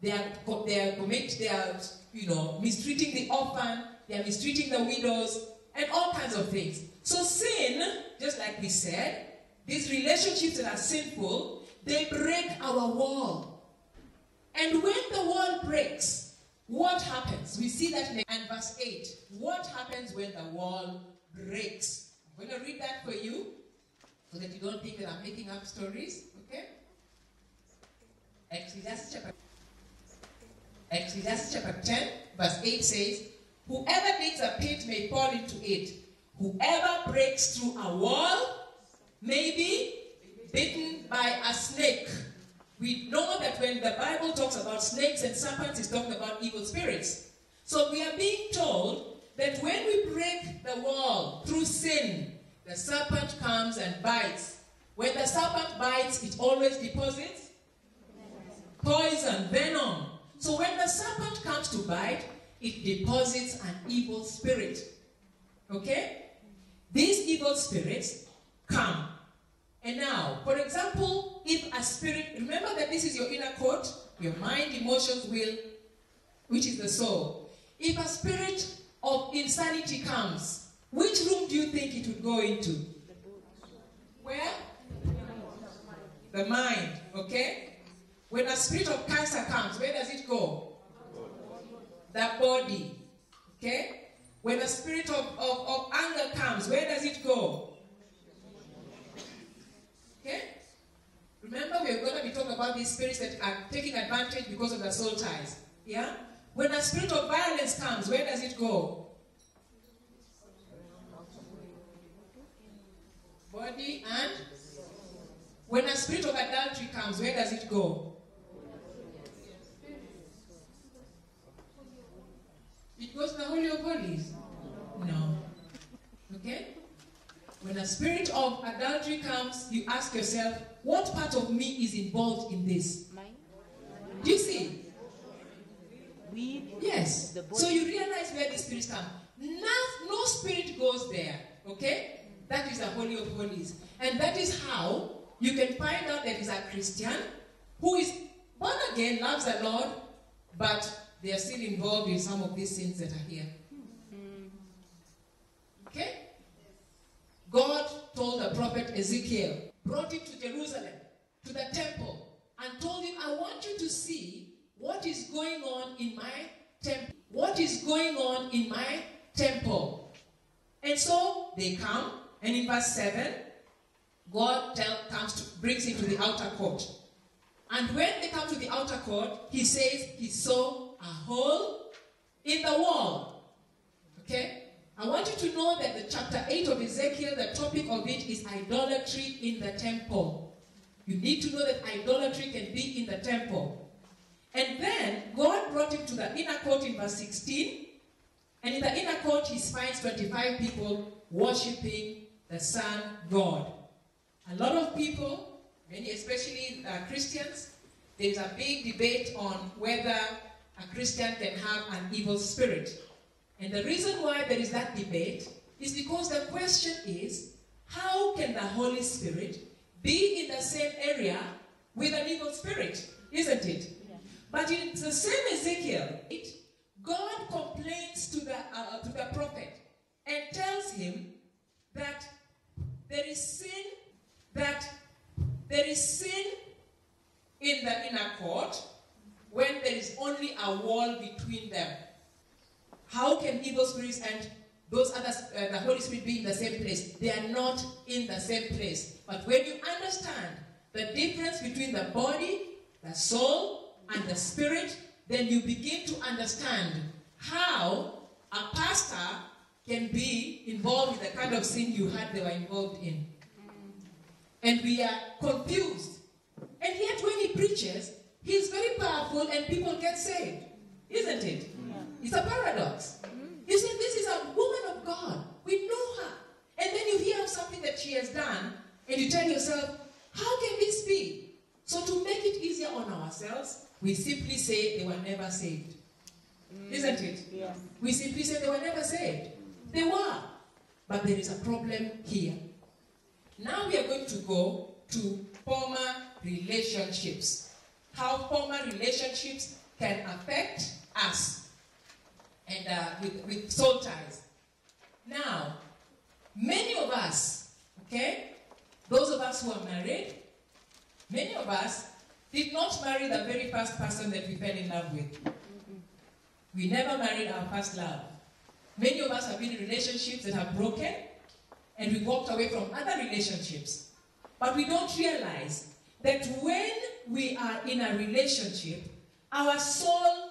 They are mistreating the orphan, they are mistreating the widows, and all kinds of things. So sin, just like we said, these relationships that are sinful, they break our wall. And when the wall breaks, what happens? We see that in verse 8. What happens when the wall breaks? I'm going to read that for you, so that you don't think that I'm making up stories, okay? Ecclesiastes chapter 10, verse 8 says, whoever digs a pit may fall into it. Whoever breaks through a wall may be bitten by a snake. We know that when the Bible talks about snakes and serpents, it's talking about evil spirits. So we are being told that when we break the wall through sin, the serpent comes and bites. When the serpent bites, it always deposits poison, venom. So when the serpent comes to bite, it deposits an evil spirit. Okay? These evil spirits come. And now, for example, if a spirit, remember that this is your inner court, your mind, emotions, will, which is the soul. If a spirit of insanity comes, which room do you think it would go into? Where? The mind, okay? When a spirit of cancer comes, where does it go? The body, okay? When a spirit of anger comes, where does it go? Okay? Remember, we're going to be talking about these spirits that are taking advantage because of the soul ties. Yeah? When a spirit of violence comes, where does it go? Body and? When a spirit of adultery comes, where does it go? It goes to the Holy of Holies? No. Okay? When a spirit of adultery comes, you ask yourself, what part of me is involved in this? Mine. Do you see? Yes. So you realize where the spirits come. No spirit goes there. Okay? That is the Holy of Holies. And that is how you can find out that is a Christian who is born again, loves the Lord, but they are still involved in some of these sins that are here. Okay? God told the prophet Ezekiel, brought him to Jerusalem, to the temple, and told him, I want you to see what is going on in my temple. What is going on in my temple? And so they come, and in verse 7, God brings him to the outer court. And when they come to the outer court, he says he saw a hole in the wall. Okay? I want you to know that the chapter 8 of Ezekiel, the topic of it is idolatry in the temple. You need to know that idolatry can be in the temple. And then God brought him to the inner court in verse 16. And in the inner court, he finds 25 people worshipping the Son God. A lot of people, many especially Christians, there is a big debate on whether a Christian can have an evil spirit. And the reason why there is that debate is because the question is, how can the Holy Spirit be in the same area with an evil spirit? Isn't it? Yeah. But in the same Ezekiel, God complains to the prophet and tells him that there is sin in the inner court when there is only a wall between them. How can evil spirits and those others, the Holy Spirit, be in the same place? They are not in the same place. But when you understand the difference between the body, the soul, and the spirit, then you begin to understand how a pastor can be involved in the kind of sin you had they were involved in. And we are confused. And yet when he preaches, he's very powerful and people get saved. Isn't it? Yeah. It's a paradox. You see, this is a woman of God. We know her. And then you hear of something that she has done, and you tell yourself, how can this be? So to make it easier on ourselves, we simply say they were never saved. Isn't it? Yeah. We simply say they were never saved. They were. But there is a problem here. Now we are going to go to former relationships. how former relationships can affect us and with soul ties. Now, many of us, okay, those of us who are married, many of us did not marry the very first person that we fell in love with. We never married our first love. Many of us have been in relationships that have broken, and we walked away from other relationships. But we don't realize that when we are in a relationship, our soul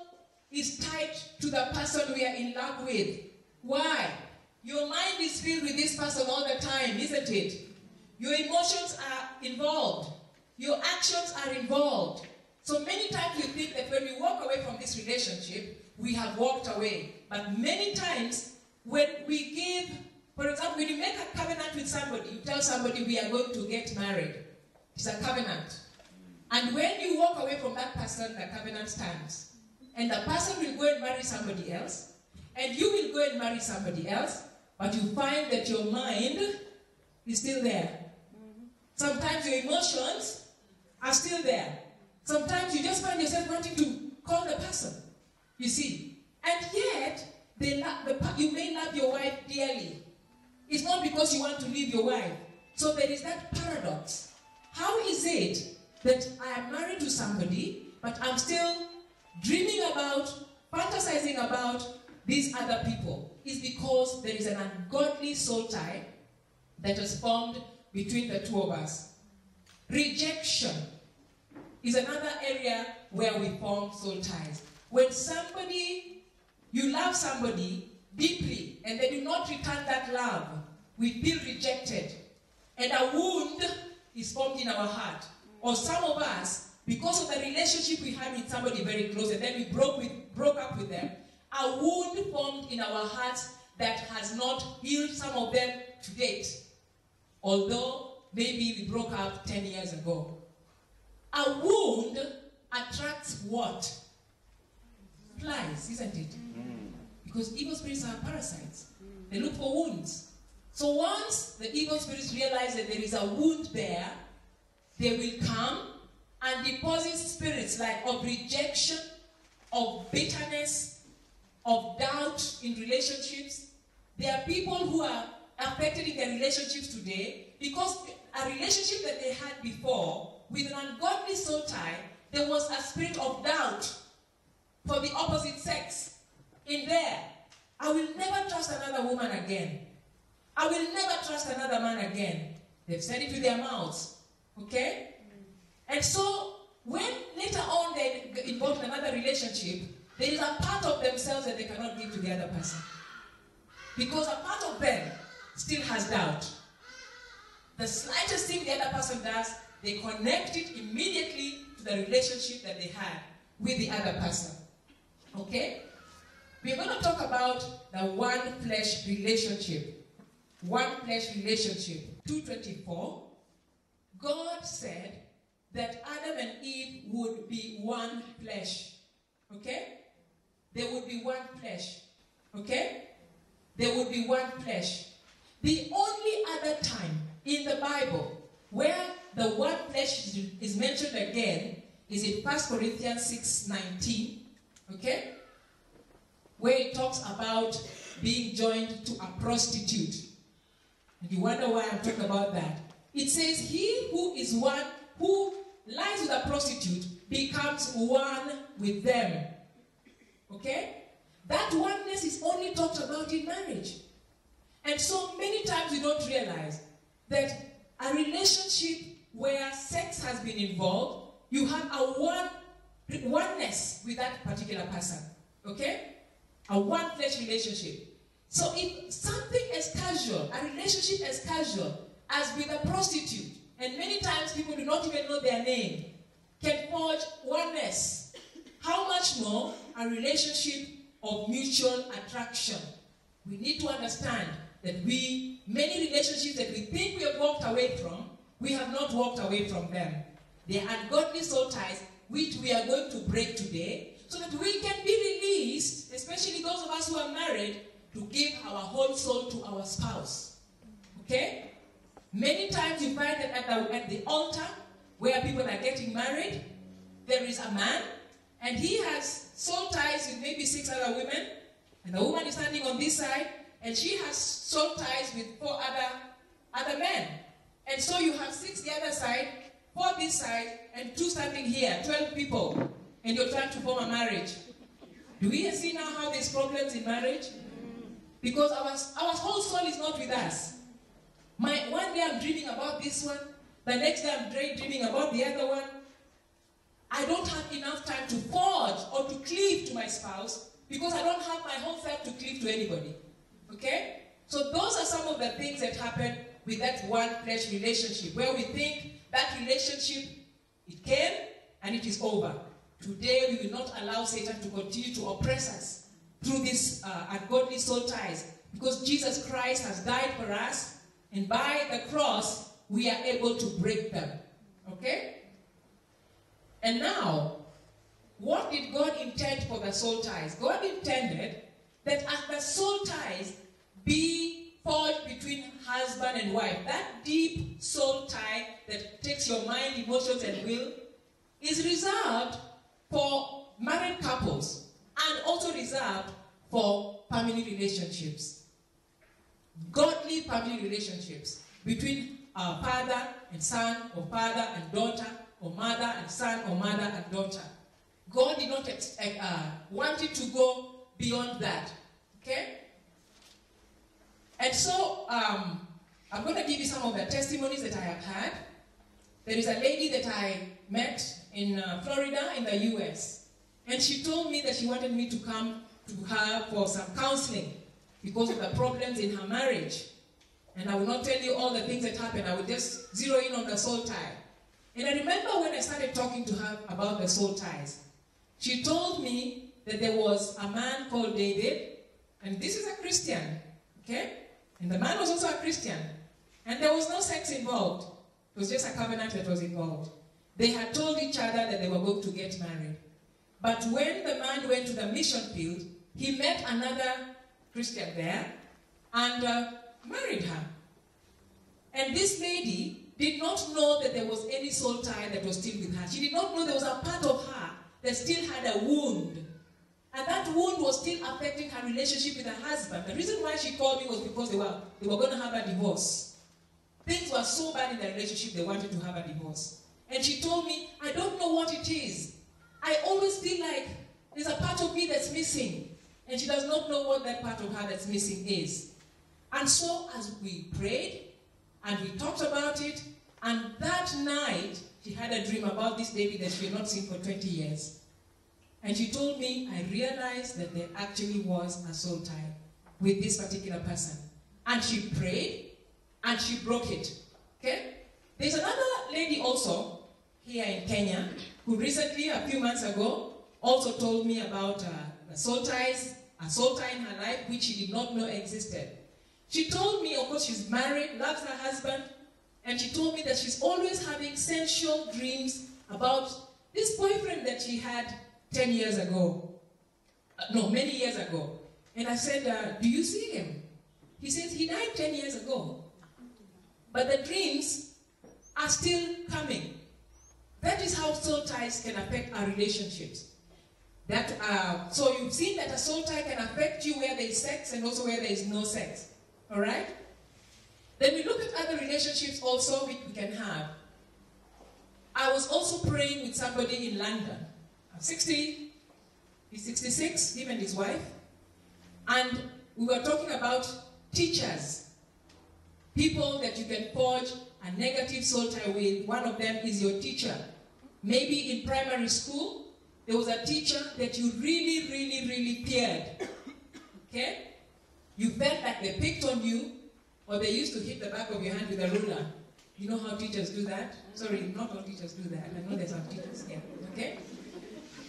is tied to the person we are in love with. Why? Your mind is filled with this person all the time, isn't it? Your emotions are involved. Your actions are involved. So many times we think that when we walk away from this relationship, we have walked away. But many times when we give, for example, when you make a covenant with somebody, you tell somebody we are going to get married. It's a covenant. And when you walk away from that person, the covenant stands. And the person will go and marry somebody else. And you will go and marry somebody else. But you find that your mind is still there. Sometimes your emotions are still there. Sometimes you just find yourself wanting to call the person. You see. And yet, you may love your wife dearly. It's not because you want to leave your wife. So there is that paradox. How is it that I am married to somebody, but I'm still dreaming about, fantasizing about these other people? It's because there is an ungodly soul tie that has formed between the two of us. Rejection is another area where we form soul ties. When you love somebody deeply, and they do not return that love, we feel rejected. And a wound is formed in our heart. Or some of us, because of the relationship we had with somebody very close, and then we broke up with them, a wound formed in our hearts that has not healed, some of them to date. Although maybe we broke up 10 years ago. A wound attracts what? Flies, isn't it? Because evil spirits are parasites. They look for wounds. So once the evil spirits realize that there is a wound there, they will come and deposit spirits like of rejection, of bitterness, of doubt in relationships. There are people who are affected in their relationships today because a relationship that they had before with an ungodly soul tie, there was a spirit of doubt for the opposite sex in there. I will never trust another woman again. I will never trust another man again. They've said it with their mouths. Okay? And so, when later on they get involved in another relationship, there is a part of themselves that they cannot give to the other person. Because a part of them still has doubt. The slightest thing the other person does, they connect it immediately to the relationship that they had with the other person. Okay? We're going to talk about the one flesh relationship. One flesh relationship. 2:24. God said that Adam and Eve would be one flesh. Okay? They would be one flesh. Okay? They would be one flesh. The only other time in the Bible where the one flesh is mentioned again is in 1 Corinthians 6:19. Okay? Where it talks about being joined to a prostitute. And you wonder why I'm talking about that. It says, he who lies with a prostitute becomes one with them. Okay? That oneness is only talked about in marriage. And so many times we don't realize that a relationship where sex has been involved, you have a oneness with that particular person. Okay? A one flesh relationship. So if something as casual, a relationship as casual as with a prostitute, and many times people do not even know their name, can forge oneness, how much more a relationship of mutual attraction? We need to understand that many relationships that we think we have walked away from, we have not walked away from them. They are ungodly soul ties, which we are going to break today, so that we can be released, especially those of us who are married, to give our whole soul to our spouse. Okay? Many times you find that at the altar, where people are getting married, there is a man, and he has soul ties with maybe 6 other women, and the woman is standing on this side, and she has soul ties with 4 other men. And so you have 6 the other side, 4 this side, and 2 standing here, 12 people, and you're trying to form a marriage. Do we see now how there's problems in marriage? Because our whole soul is not with us. One day I'm dreaming about this one, the next day I'm dreaming about the other one. I don't have enough time to forge or to cleave to my spouse because I don't have my whole self to cleave to anybody. Okay? So those are some of the things that happen with that one flesh relationship, where we think that relationship, it came and it is over. Today we will not allow Satan to continue to oppress us through these ungodly soul ties, because Jesus Christ has died for us, and by the cross we are able to break them. Okay? And now, what did God intend for the soul ties? God intended that as the soul ties be forged between husband and wife, that deep soul tie that takes your mind, emotions, and will, is reserved for married couples and also reserved for family relationships. Godly family relationships between father and son, or father and daughter, or mother and son, or mother and daughter. God did not want it to go beyond that. Okay? And so, I'm going to give you some of the testimonies that I have had. There is a lady that I met in Florida in the US. And she told me that she wanted me to come to her for some counseling because of the problems in her marriage. And I will not tell you all the things that happened. I will just zero in on the soul tie. And I remember when I started talking to her about the soul ties, she told me that there was a man called David, and this is a Christian, okay? And the man was also a Christian. And there was no sex involved. It was just a covenant that was involved. They had told each other that they were going to get married. But when the man went to the mission field, he met another Christian there and married her. And this lady did not know that there was any soul tie that was still with her. She did not know there was a part of her that still had a wound. And that wound was still affecting her relationship with her husband. The reason why she called me was because they were going to have a divorce. Things were so bad in the relationship, they wanted to have a divorce. And she told me, I don't know what it is. I always feel like there's a part of me that's missing. And she does not know what that part of her that's missing is. And so as we prayed, and we talked about it, and that night, she had a dream about this David that she had not seen for 20 years. And she told me, I realized that there actually was a soul tie with this particular person. And she prayed, and she broke it. Okay? There's another lady also here in Kenya who recently, a few months ago, also told me about the soul ties, a soul tie in her life which she did not know existed. She told me, of course, she's married, loves her husband, and she told me that she's always having sensual dreams about this boyfriend that she had 10 years ago. Many years ago. And I said, do you see him? He says, he died 10 years ago. But the dreams are still coming. That is how soul ties can affect our relationships. So you've seen that a soul tie can affect you where there is sex and also where there is no sex. All right? Then we look at other relationships also which we can have. I was also praying with somebody in London. He's 66, him and his wife. And we were talking about teachers. People that you can forge a negative soul tie with. One of them is your teacher. Maybe in primary school, there was a teacher that you really, really, really feared. Okay? You felt like they picked on you, or they used to hit the back of your hand with a ruler. You know how teachers do that? Sorry, not all teachers do that. I know there's some teachers here. Okay?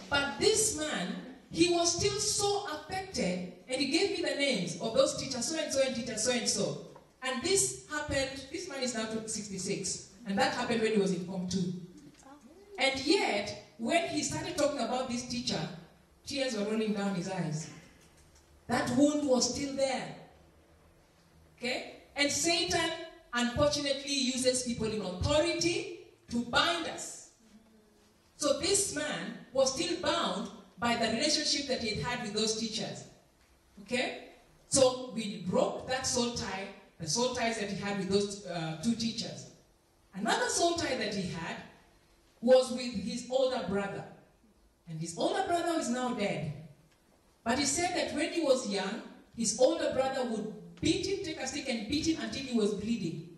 But this man, he was still so affected, and he gave me the names of those teachers, so-and-so and teacher so-and-so. And this happened, this man is now 66, and that happened when he was in Form 2. And yet, when he started talking about this teacher, tears were rolling down his eyes. That wound was still there. Okay? And Satan, unfortunately, uses people in authority to bind us. So this man was still bound by the relationship that he had with those teachers. Okay? So we broke that soul tie, the soul ties that he had with those two teachers. Another soul tie that he had was with his older brother. And his older brother is now dead. But he said that when he was young, his older brother would beat him, take a stick and beat him until he was bleeding.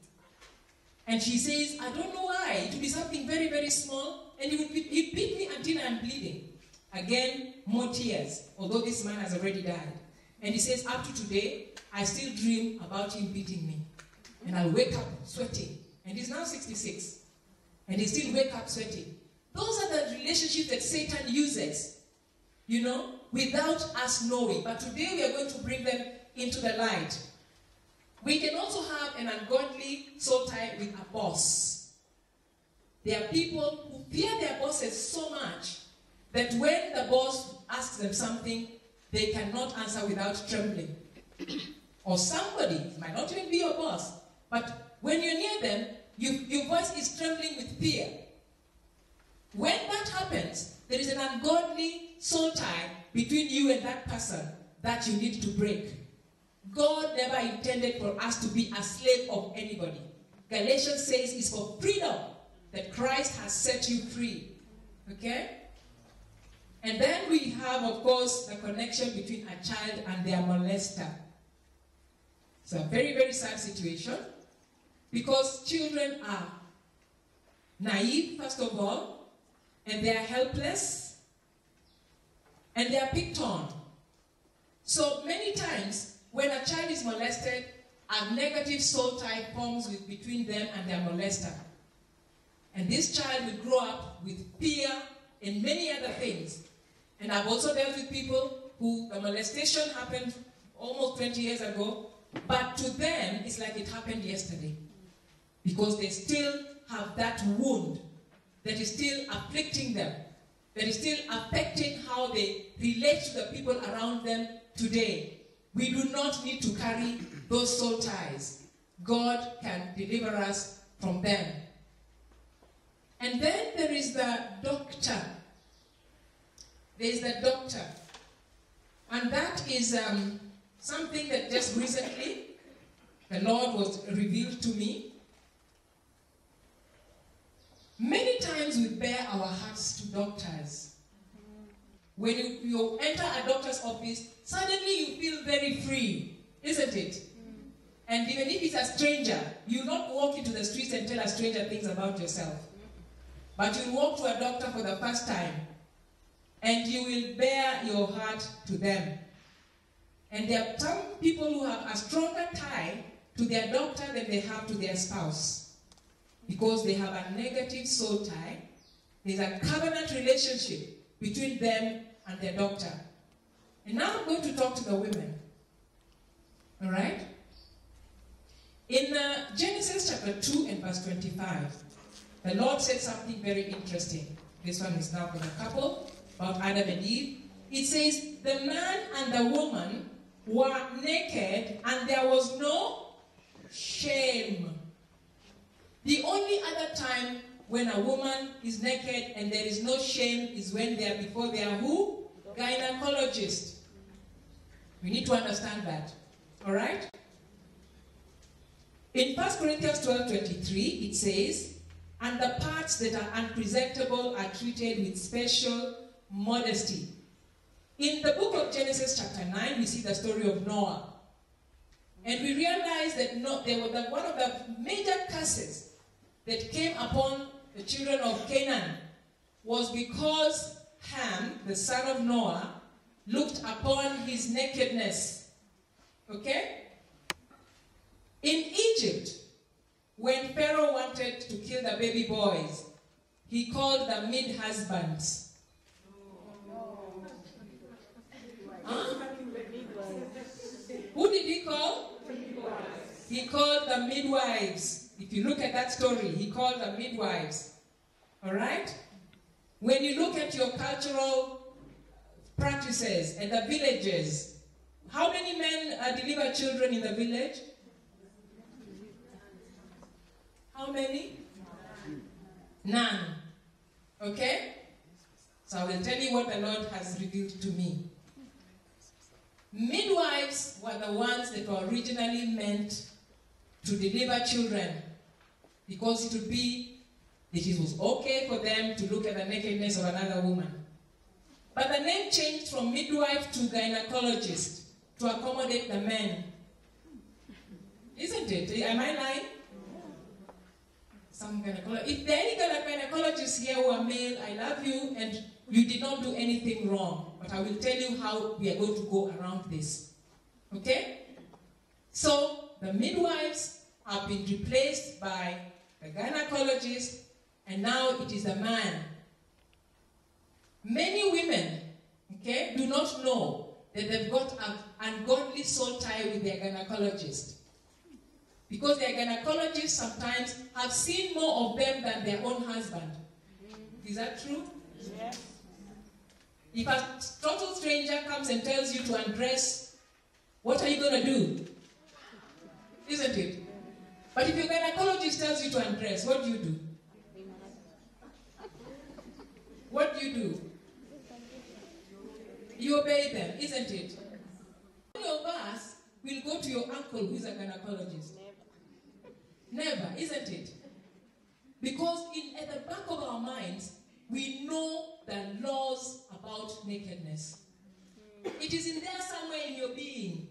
And she says, I don't know why. It would be something very, very small. And he beat me until I'm bleeding. Again, more tears, although this man has already died. And he says, up to today, I still dream about him beating me. And I'll wake up sweating. And he's now 66. And he still wake up sweating. Those are the relationships that Satan uses, without us knowing. But today we are going to bring them into the light. We can also have an ungodly soul tie with a boss. There are people who fear their bosses so much that when the boss asks them something, they cannot answer without trembling. Or somebody, it might not even be your boss, but when you're near them, your voice is trembling with fear. When that happens, there is an ungodly soul tie between you and that person that you need to break. God never intended for us to be a slave of anybody. Galatians says it's for freedom that Christ has set you free. Okay? And then we have, of course, the connection between a child and their molester. It's a very, very sad situation because children are naive, first of all, and they are helpless, and they are picked on. So many times, when a child is molested, a negative soul tie forms between them and their molester. And this child will grow up with fear and many other things. And I've also dealt with people who the molestation happened almost 20 years ago, but to them, it's like it happened yesterday. Because they still have that wound that is still afflicting them, that is still affecting how they relate to the people around them today. We do not need to carry those soul ties. God can deliver us from them. And then there is the doctor. There is the doctor. And that is something that just recently the Lord was revealed to me. Many times we bare our hearts to doctors. When you enter a doctor's office, suddenly you feel very free, isn't it? And even if it's a stranger, you will not walk into the streets and tell a stranger things about yourself. But you walk to a doctor for the first time, and you will bare your heart to them. And there are some people who have a stronger tie to their doctor than they have to their spouse. Because they have a negative soul tie. There's a covenant relationship between them and their doctor. And now I'm going to talk to the women. All right? In Genesis chapter 2 and verse 25, the Lord said something very interesting. This one is now for the couple, about Adam and Eve. It says, the man and the woman were naked and there was no shame. The only other time when a woman is naked and there is no shame is when they are before they are who? Gynecologist. We need to understand that. Alright? In 1 Corinthians 12:23, it says, and the parts that are unpresentable are treated with special modesty. In the book of Genesis chapter 9, we see the story of Noah. And we realize that one of the major curses that came upon the children of Canaan was because Ham, the son of Noah, looked upon his nakedness. Okay? In Egypt, when Pharaoh wanted to kill the baby boys, he called the mid-husbands. Huh? Who did he call? He called the midwives. If you look at that story, he called the midwives. Alright? When you look at your cultural practices and the villages, how many men deliver children in the village? How many? None. Okay? So I will tell you what the Lord has revealed to me. Midwives were the ones that were originally meant to deliver children, because it was okay for them to look at the nakedness of another woman. But the name changed from midwife to gynecologist to accommodate the men. Isn't it? Am I lying? Some gynecologist. If there are any gynecologists here who are male, I love you, and you did not do anything wrong. But I will tell you how we are going to go around this. Okay? So, the midwives have been replaced by the gynecologist, and now it is the man. Many women, okay, do not know that they've got an ungodly soul tie with their gynecologist. Because their gynecologists sometimes have seen more of them than their own husband. Is that true? Yes. If a total stranger comes and tells you to undress, what are you going to do? Isn't it? But if your gynecologist tells you to undress, what do you do? What do? You obey them, isn't it? Many of us will go to your uncle who is a gynecologist. Never, isn't it? Because at the back of our minds, we know the laws about nakedness. It is in there somewhere in your being.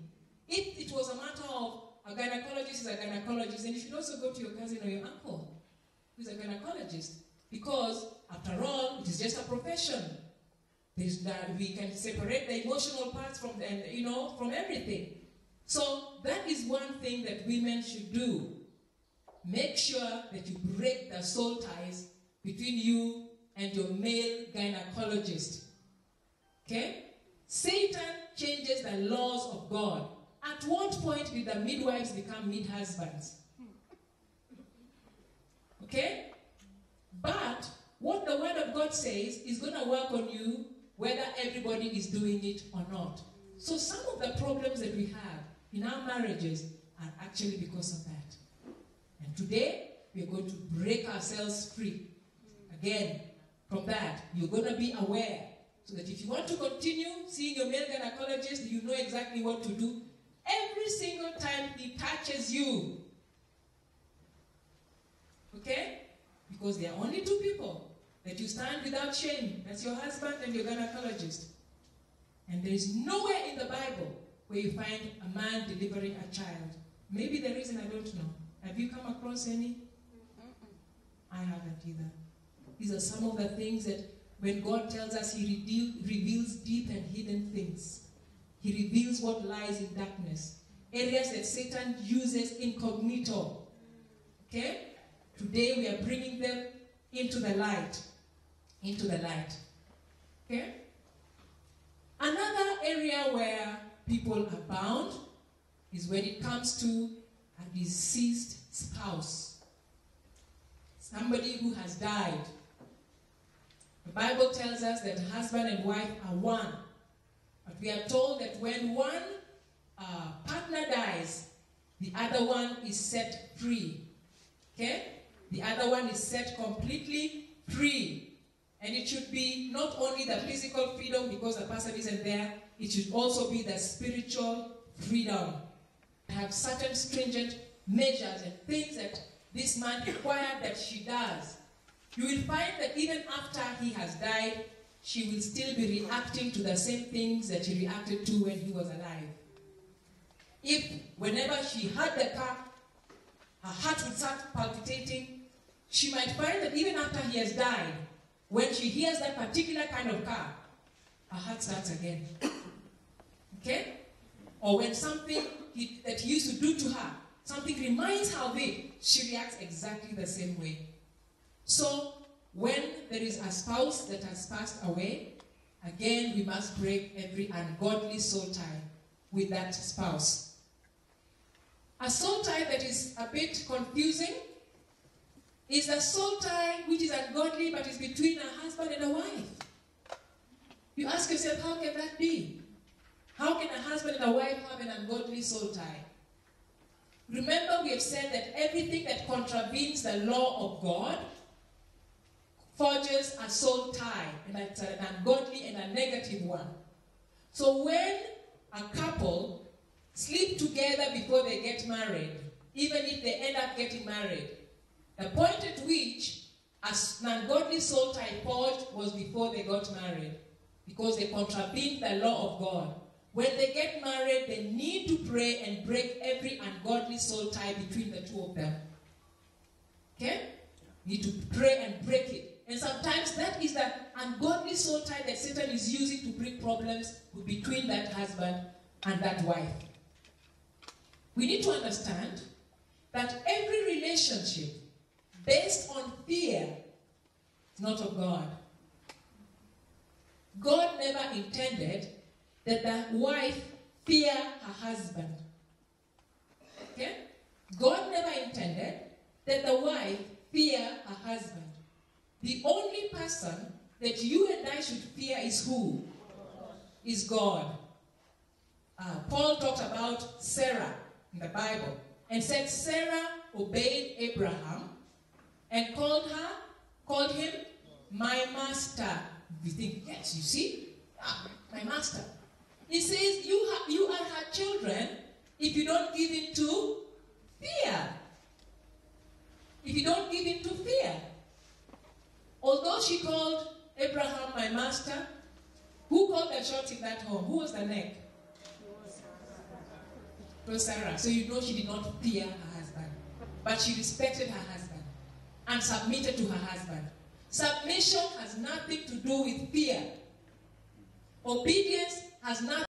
If it was a matter of a gynecologist is a gynecologist, then you should also go to your cousin or your uncle who is a gynecologist. Because, after all, it is just a profession. We can separate the emotional parts from everything. So that is one thing that women should do. Make sure that you break the soul ties between you and your male gynecologist. Okay? Satan changes the laws of God. At what point did the midwives become mid-husbands? Okay? But what the Word of God says is going to work on you whether everybody is doing it or not. So some of the problems that we have in our marriages are actually because of that. And today, we are going to break ourselves free. Again, from that, you're going to be aware. So that if you want to continue seeing your male gynecologist, you know exactly what to do. Every single time he touches you. Okay? Because there are only two people that you stand without shame. That's your husband and your gynecologist. And there is nowhere in the Bible where you find a man delivering a child. Maybe there is, and I don't know. Have you come across any? I haven't either. These are some of the things that when God tells us, he reveals deep and hidden things. He reveals what lies in darkness. Areas that Satan uses incognito. Okay? Today we are bringing them into the light. Into the light. Okay? Another area where people are bound is when it comes to a deceased spouse. Somebody who has died. The Bible tells us that husband and wife are one. But we are told that when one partner dies, the other one is set free. Okay? The other one is set completely free. And it should be not only the physical freedom because the person isn't there, it should also be the spiritual freedom. Have certain stringent measures and things that this man required that she does. You will find that even after he has died, she will still be reacting to the same things that she reacted to when he was alive. If whenever she heard the car, her heart would start palpitating, she might find that even after he has died, when she hears that particular kind of car, her heart starts again. Okay? Or when something that he used to do to her, something reminds her of it, she reacts exactly the same way. So, when there is a spouse that has passed away, again, we must break every ungodly soul tie with that spouse. A soul tie that is a bit confusing is the soul tie which is ungodly but is between a husband and a wife. You ask yourself, how can that be? How can a husband and a wife have an ungodly soul tie? Remember, we have said that everything that contravenes the law of God forges a soul tie, and that's an ungodly and a negative one. So when a couple sleep together before they get married, even if they end up getting married, the point at which an ungodly soul tie forged was before they got married, because they contravened the law of God. When they get married, they need to pray and break every ungodly soul tie between the two of them. Okay? You need to pray and break it. And sometimes that is the ungodly soul tie that Satan is using to bring problems between that husband and that wife. We need to understand that every relationship based on fear is not of God. God never intended that the wife fear her husband. Okay? God never intended that the wife fear her husband. The only person that you and I should fear is who? Is God. Paul talked about Sarah in the Bible and said Sarah obeyed Abraham and called him my master. We think, yes, you see? My master. He says, you are her children if you don't give in to fear. If you don't give in to fear. Although she called Abraham my master, who called the shots in that home? Who was the neck? It was Sarah. So you know she did not fear her husband. But she respected her husband and submitted to her husband. Submission has nothing to do with fear. Obedience has nothing